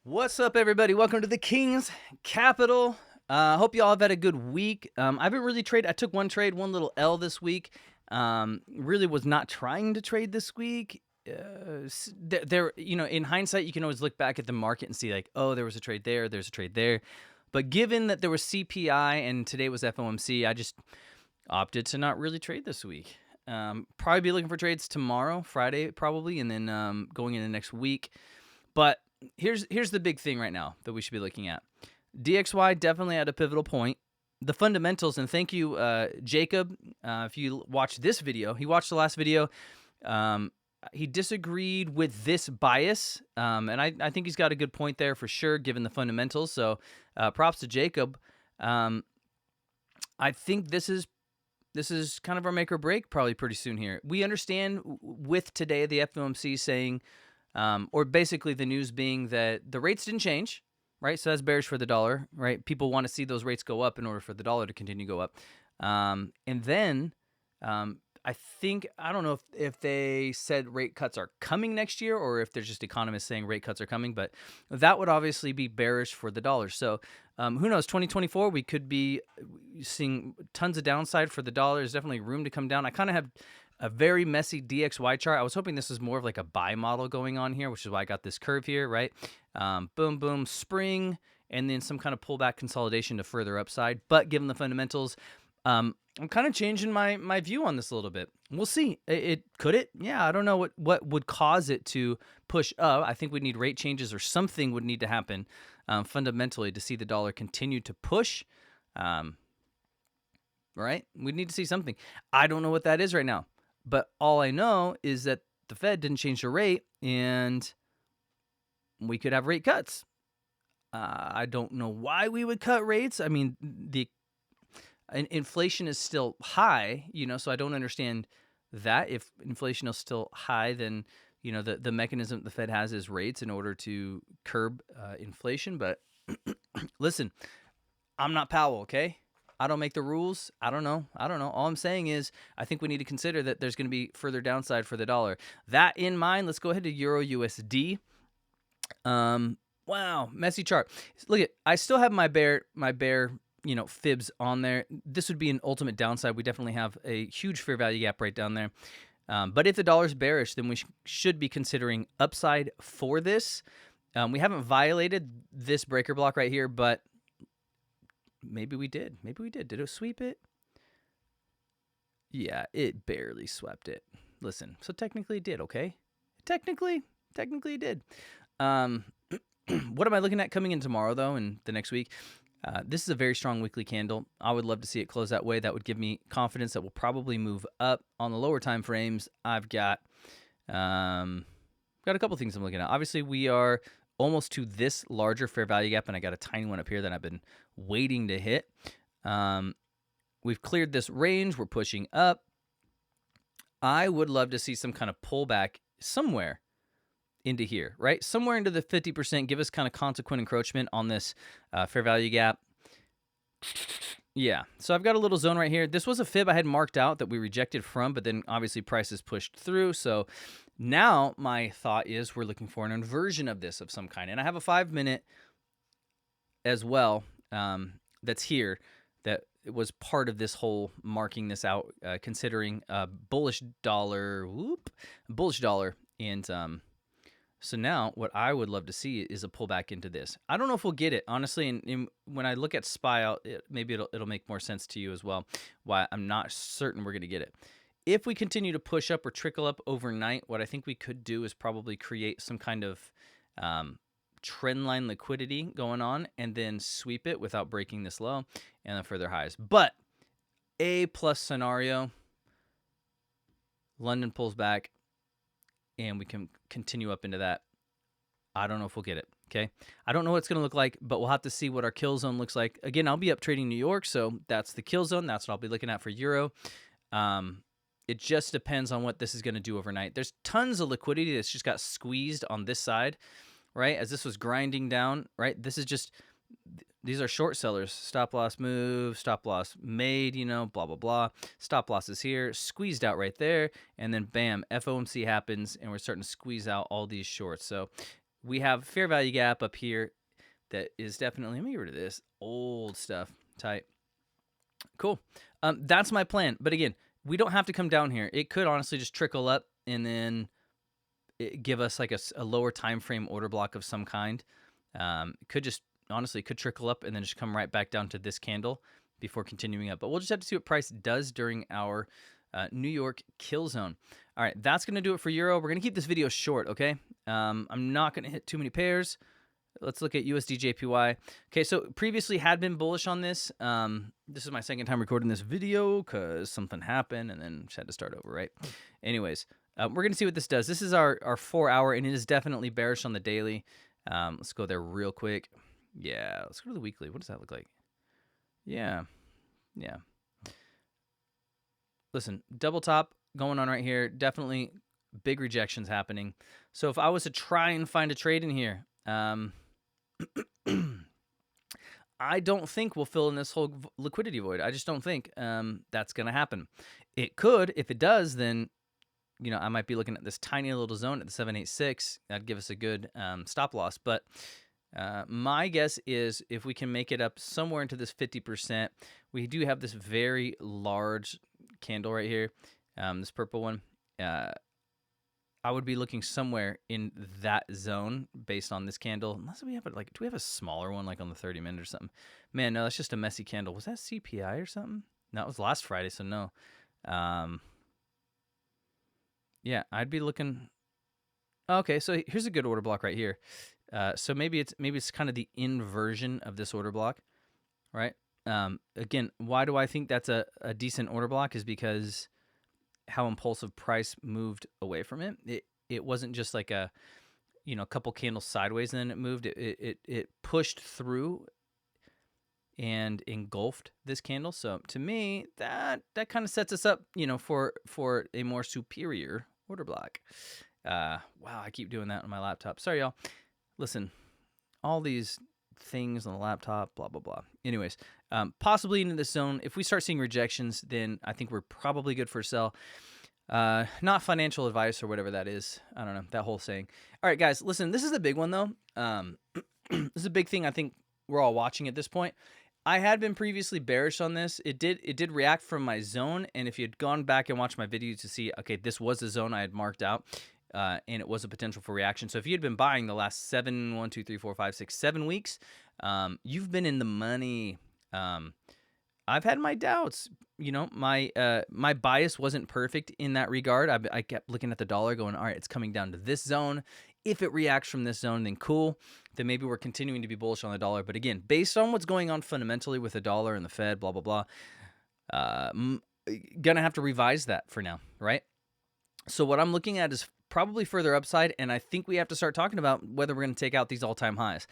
What's up, everybody? Welcome to the King's Capital. Hope you all have had a good week. I haven't really traded. I took one trade, one little L this week. Really was not trying to trade this week. In hindsight, you can always look back at the market and see like, oh, there was a trade there, there's a trade there. But given that there was CPI and today was FOMC, I just opted to not really trade this week. Probably be looking for trades tomorrow, Friday, probably, and then going into next week. But here's the big thing right now that we should be looking at. DXY definitely at a pivotal point. The fundamentals, and thank you, Jacob. If you watched this video, he watched the last video. He disagreed with this bias, and I think he's got a good point there for sure, given the fundamentals. So props to Jacob. I think this is kind of our make or break probably pretty soon here. We understand with today the FOMC saying, or basically the news being that the rates didn't change, right? So that's bearish for the dollar, right? People want to see those rates go up in order for the dollar to continue to go up. And then I think, I don't know if they said rate cuts are coming next year or if they're just economists saying rate cuts are coming, but that would obviously be bearish for the dollar. So who knows, 2024, we could be seeing tons of downside for the dollar. There's definitely room to come down. I kind of have a very messy DXY chart. I was hoping this was more of like a buy model going on here, which is why I got this curve here, right? Boom, boom, spring, and then some kind of pullback consolidation to further upside. But given the fundamentals, I'm kind of changing my view on this a little bit. We'll see. Could it? Yeah, I don't know what would cause it to push up. I think we need rate changes or something would need to happen fundamentally to see the dollar continue to push. Right? We need to see something. I don't know what that is right now. But all I know is that the Fed didn't change the rate, and we could have rate cuts. I don't know why we would cut rates. I mean, the inflation is still high, so I don't understand that. If inflation is still high, then, the mechanism the Fed has is rates in order to curb inflation. But listen, I'm not Powell, okay? I don't make the rules. I don't know. All I'm saying is I think we need to consider that there's going to be further downside for the dollar. That in mind, let's go ahead to Euro USD. Wow, messy chart. Look at, I still have my bear, fibs on there. This would be an ultimate downside. We definitely have a huge fair value gap right down there. But if the dollar's bearish, then we should be considering upside for this. We haven't violated this breaker block right here, but maybe we did. Did it sweep it? Yeah, it barely swept it. Listen, so technically it did, okay? Technically it did. What am I looking at coming in tomorrow, though, and the next week? This is a very strong weekly candle. I would love to see it close that way. That would give me confidence that we'll probably move up on the lower time frames. I've got a couple things I'm looking at. Obviously, we are almost to this larger fair value gap, and I got a tiny one up here that I've been waiting to hit. We've cleared this range. We're pushing up. I would love to see some kind of pullback somewhere into here, right? Somewhere into the 50%. Give us kind of consequent encroachment on this fair value gap. Yeah, so I've got a little zone right here. This was a fib I had marked out that we rejected from, but then obviously prices pushed through. So now my thought is we're looking for an inversion of this of some kind. And I have a 5-minute as well that's here that was part of this whole marking this out, considering bullish dollar. And so now what I would love to see is a pullback into this. I don't know if we'll get it, honestly, and when I look at SPY, maybe it'll make more sense to you as well, why I'm not certain we're going to get it. If we continue to push up or trickle up overnight, what I think we could do is probably create some kind of trend line liquidity going on and then sweep it without breaking this low and then further highs. But A+ scenario, London pulls back, and we can continue up into that. I don't know if we'll get it, okay? I don't know what it's going to look like, but we'll have to see what our kill zone looks like. Again, I'll be up trading New York, so that's the kill zone. That's what I'll be looking at for Euro. It just depends on what this is going to do overnight. There's tons of liquidity that's just got squeezed on this side, right? As this was grinding down, right? This is just, these are short sellers. Stop loss move, stop loss made, blah, blah, blah. Stop loss is here, squeezed out right there. And then bam, FOMC happens and we're starting to squeeze out all these shorts. So we have fair value gap up here that is definitely, let me get rid of this old stuff. Tight. Cool. That's my plan. But again, we don't have to come down here. It could honestly just trickle up and then give us like a lower time frame order block of some kind. It could just honestly could trickle up and then just come right back down to this candle before continuing up. But we'll just have to see what price does during our New York kill zone. All right, that's going to do it for Euro. We're going to keep this video short, okay? I'm not going to hit too many pairs. Let's look at USD JPY. Okay, so previously had been bullish on this. This is my second time recording this video because something happened and then just had to start over, right? Anyways, we're going to see what this does. This is our 4 hour, and it is definitely bearish on the daily. Let's go there real quick. Yeah, let's go to the weekly. What does that look like? Yeah. Listen, double top going on right here. Definitely big rejections happening. So if I was to try and find a trade in here, I don't think we'll fill in this whole liquidity void. I just don't think that's going to happen. It could. If it does, then I might be looking at this tiny little zone at the 786. That'd give us a good stop loss. But my guess is if we can make it up somewhere into this 50%, we do have this very large candle right here, this purple one. I would be looking somewhere in that zone based on this candle. Unless we have it, do we have a smaller one like on the 30-minute or something? Man, no, that's just a messy candle. Was that CPI or something? No, it was last Friday, so no. Yeah, I'd be looking. Okay, so here's a good order block right here. So maybe it's kind of the inversion of this order block, right? Again, why do I think that's a decent order block is because how impulsive price moved away from it. It wasn't just like a couple candles sideways and then it moved. It pushed through and engulfed this candle. So to me, that kind of sets us up, for a more superior order block. Wow, I keep doing that on my laptop. Sorry, y'all. Listen, all these things on the laptop, blah, blah, blah. Anyways, possibly into this zone. If we start seeing rejections, then I think we're probably good for a sell. Not financial advice or whatever that is. I don't know, that whole saying. All right, guys, listen, this is a big one, though. This is a big thing I think we're all watching at this point. I had been previously bearish on this. It did react from my zone, and if you had gone back and watched my video to see, okay, this was the zone I had marked out, and it was a potential for reaction. So if you had been buying the last 7 weeks, you've been in the money. I've had my doubts. My bias wasn't perfect in that regard. I kept looking at the dollar going, all right, it's coming down to this zone. If it reacts from this zone, then cool. Then maybe we're continuing to be bullish on the dollar. But again, based on what's going on fundamentally with the dollar and the Fed, blah, blah, blah, gonna have to revise that for now, right? So what I'm looking at is probably further upside, and I think we have to start talking about whether we're going to take out these all-time highs.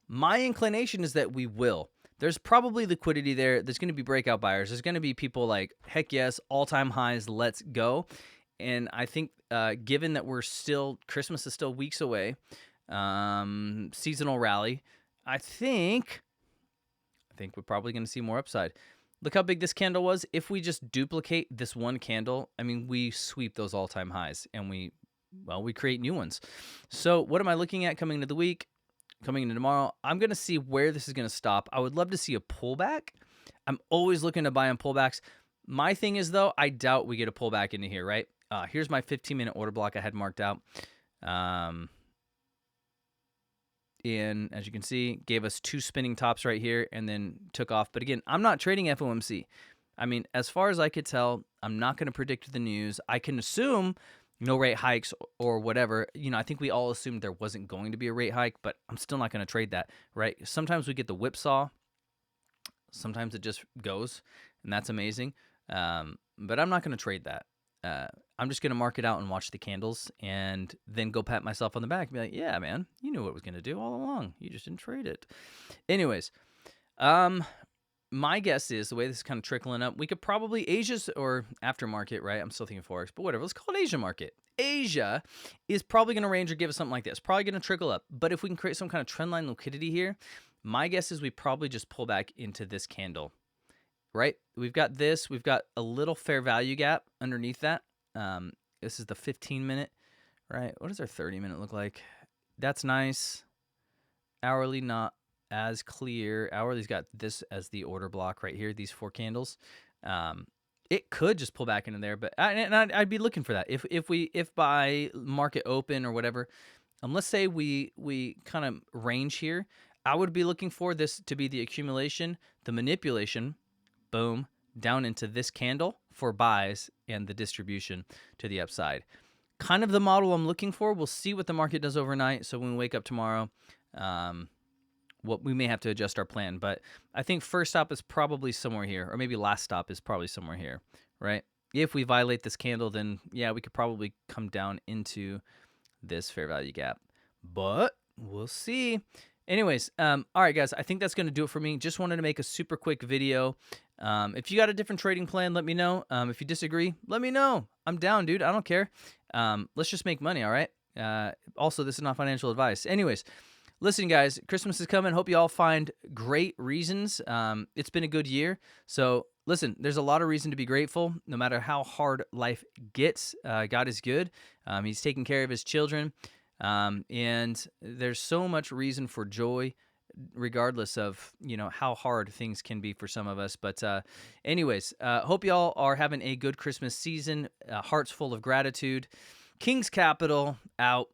My inclination is that we will. There's probably liquidity there. There's going to be breakout buyers. There's going to be people like, heck yes, all-time highs, let's go. And I think given that Christmas is still weeks away, seasonal rally, I think we're probably going to see more upside. Look how big this candle was. If we just duplicate this one candle, I mean, we sweep those all-time highs and we create new ones. So what am I looking at coming into the week? Coming into tomorrow, I'm going to see where this is going to stop. I would love to see a pullback. I'm always looking to buy on pullbacks. My thing is, though, I doubt we get a pullback into here, right? Here's my 15-minute order block I had marked out. And as you can see, gave us 2 spinning tops right here and then took off. But again, I'm not trading FOMC. I mean, as far as I could tell, I'm not going to predict the news. I can assume no rate hikes or whatever. I think we all assumed there wasn't going to be a rate hike, but I'm still not going to trade that, right? Sometimes we get the whipsaw. Sometimes it just goes, and that's amazing. But I'm not going to trade that. I'm just going to mark it out and watch the candles and then go pat myself on the back and be like, yeah, man, you knew what it was going to do all along. You just didn't trade it. Anyways, my guess is the way this is kind of trickling up, we could probably Asia's or aftermarket, right? I'm still thinking Forex, but whatever. Let's call it Asia market. Asia is probably going to range or give us something like this. Probably going to trickle up. But if we can create some kind of trendline liquidity here, my guess is we probably just pull back into this candle, right? We've got this. We've got a little fair value gap underneath that. This is the 15-minute, right? What does our 30-minute look like? That's nice. Hourly not as clear. Hourly's got this as the order block right here, these 4 candles. It could just pull back into there, but I'd be looking for that. If by market open or whatever, let's say we kind of range here, I would be looking for this to be the accumulation, the manipulation, boom, down into this candle for buys and the distribution to the upside. Kind of the model I'm looking for. We'll see what the market does overnight. So when we wake up tomorrow, we may have to adjust our plan. But I think first stop is probably somewhere here, or maybe last stop is probably somewhere here, right? If we violate this candle, then yeah, we could probably come down into this fair value gap. But we'll see. Anyways, all right, guys, I think that's going to do it for me. Just wanted to make a super quick video. If you got a different trading plan, let me know. If you disagree, let me know. I'm down, dude. I don't care. Let's just make money, all right? Also, this is not financial advice. Anyways, listen, guys, Christmas is coming. Hope you all find great reasons. It's been a good year. So listen, there's a lot of reason to be grateful. No matter how hard life gets, God is good. He's taking care of his children. And there's so much reason for joy, regardless of, how hard things can be for some of us. But anyways, hope y'all are having a good Christmas season. Hearts full of gratitude. King's Capital out.